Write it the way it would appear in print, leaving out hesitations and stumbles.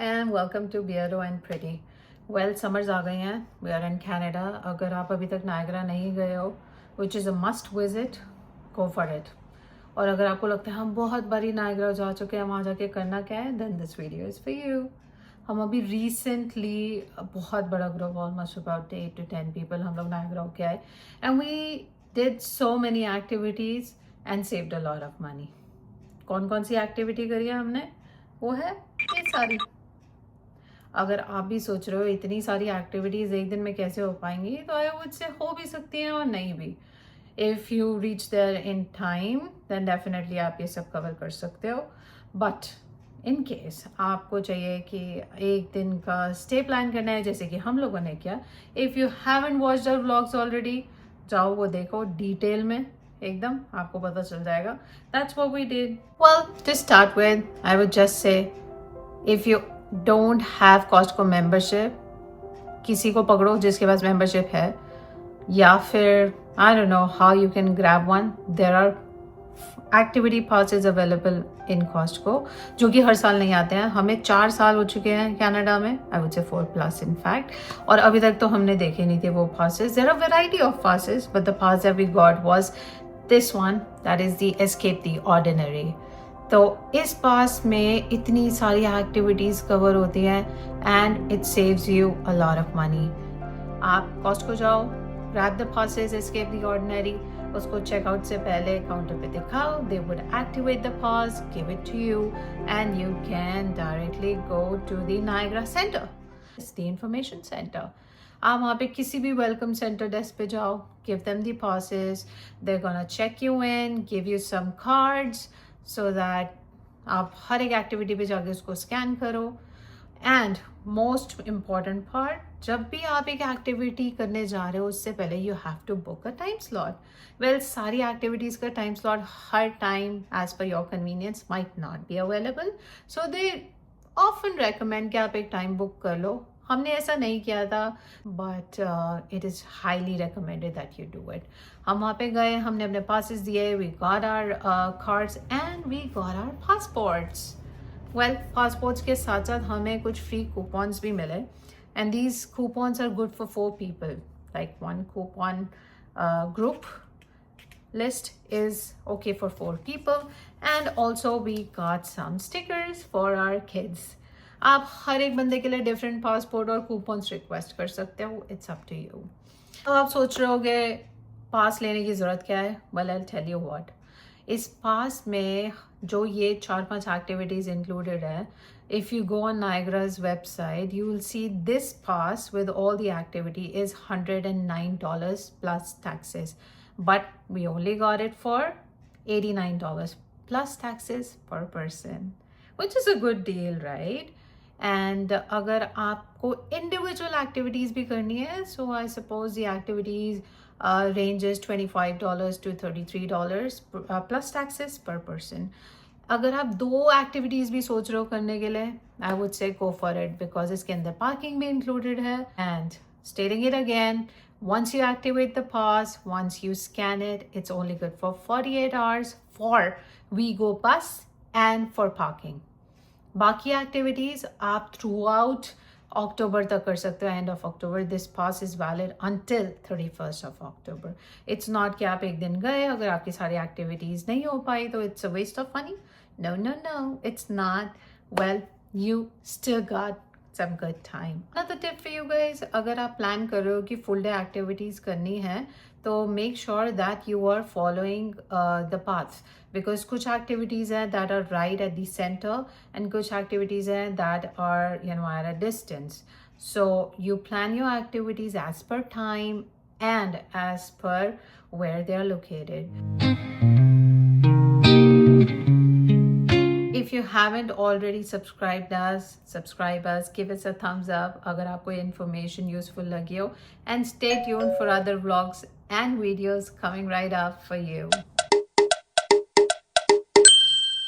and welcome to Beardo and Pretty. Well, summers आ गए हैं. We are in Canada. अगर आप अभी तक नायग्रा नहीं गए हो, which is a must visit, go for it. और अगर आपको लगता है हम बहुत बारी नायग्रा जा चुके हैं, वहाँ जाके करना क्या है, then this video is for you. हम अभी recently बहुत बड़ा group, almost about 8 to 10 people, हम लोग नायग्रा होके आए, and we did so many activities and saved a lot of money. कौन कौन सी एक्टिविटी करी है हमने? वो है ये सारी. अगर आप भी सोच रहे हो इतनी सारी एक्टिविटीज़ एक दिन में कैसे हो पाएंगी, तो आई वुड से हो भी सकती हैं और नहीं भी. If you reach there in time then definitely आप ये सब कवर कर सकते हो. बट इन केस आपको चाहिए कि एक दिन का स्टे प्लान करना है, जैसे कि हम लोगों ने किया, if you haven't watched our vlogs already, जाओ वो देखो डिटेल में, एकदम आपको पता चल जाएगा. That's what we did. Well, to start with I would just say, if you don't have Costco membership, किसी को पकड़ो जिसके पास मेंबरशिप है, या फिर I don't know how you can grab one. There are activity passes available in Costco जो कि हर साल नहीं आते हैं. हमें 4 साल हो चुके हैं कनाडा में, I would say 4+ in fact, और अभी तक तो हमने देखे नहीं थे वो passes. There are variety of passes but the pass that we got was this one, that is the escape the ordinary. तो इस पास में इतनी सारी एक्टिविटीज़ कवर होती हैं and it saves you a lot of money. आप Costco जाओ, grab the passes, escape the ordinary, उसको चेकआउट से पहले काउंटर पे दिखाओ, they would activate the pass, give it to you and you can directly go to the Niagara centre, the information centre. आप वहाँ पे किसी भी वेलकम सेंटर डेस्क पे जाओ, give them the passes, they gonna check you in, give you some cards so that आप हर एक activity पे जाके उसको स्कैन करो. एंड मोस्ट इम्पॉर्टेंट पार्ट, जब भी आप एक एक्टिविटी करने जा रहे हो उससे पहले you have to book a time slot. Well, सारी एक्टिविटीज़ का टाइम स्लॉट हर time as per your convenience might not be available, so they often recommend कि आप एक टाइम बुक कर लो. हमने ऐसा नहीं किया था, but it is highly recommended that you do it. हम वहाँ पे गए, हमने अपने पासेस दिए, we got our cards and we got our passports. Well, passports के साथ साथ हमें कुछ फ्री कूपन्स भी मिले, and these coupons are good for 4 people. Like 1 coupon group list is okay for 4 people, and also we got some stickers for our kids. आप हर एक बंदे के लिए डिफरेंट पासपोर्ट और कूपन्स रिक्वेस्ट कर सकते हो. It's up to you. अब आप सोच रहे होगे पास लेने की ज़रूरत क्या है. Well, I will tell you what. इस पास में जो ये 4-5 एक्टिविटीज़ इंक्लूडेड है, if you go on Niagara's website you will see this pass with all the activity is $109 plus taxes, but we only got it for $89 plus taxes per person, which is a good deal, right? And अगर आपको individual activities भी करनी है, so I suppose the activities ranges $25 to $33 plus taxes per person. अगर आप 2 activities भी सोच रहे हो करने के लिए, I would say go for it, because इसके अंदर पार्किंग भी इंक्लूडेड है. And stating it again, once you activate the pass, once you scan it, it's only good for 48 hours for WeGo Bus and for parking. बाकी activities आप through out अक्टूबर तक कर सकते हो, end of October. This pass is valid until 31st of October. It's not कि आप एक दिन गए, अगर आपकी सारी एक्टिविटीज़ नहीं हो पाई तो it's a waste of money. No no no, it's not. Well, you still got some good time. Another tip for you guys, अगर आप प्लान कर रहे हो कि फुल डे एक्टिविटीज़ करनी है, तो make sure that you are following the paths, because कुछ एक्टिविटीज़ हैं that are right at the centre and कुछ एक्टिविटीज़ हैं that are at a distance. So you plan your activities as per time and as per where they are located. If you haven't already subscribe us, give us a thumbs up अगर आपको information useful लगी हो, and stay tuned for other vlogs and videos coming right up for you.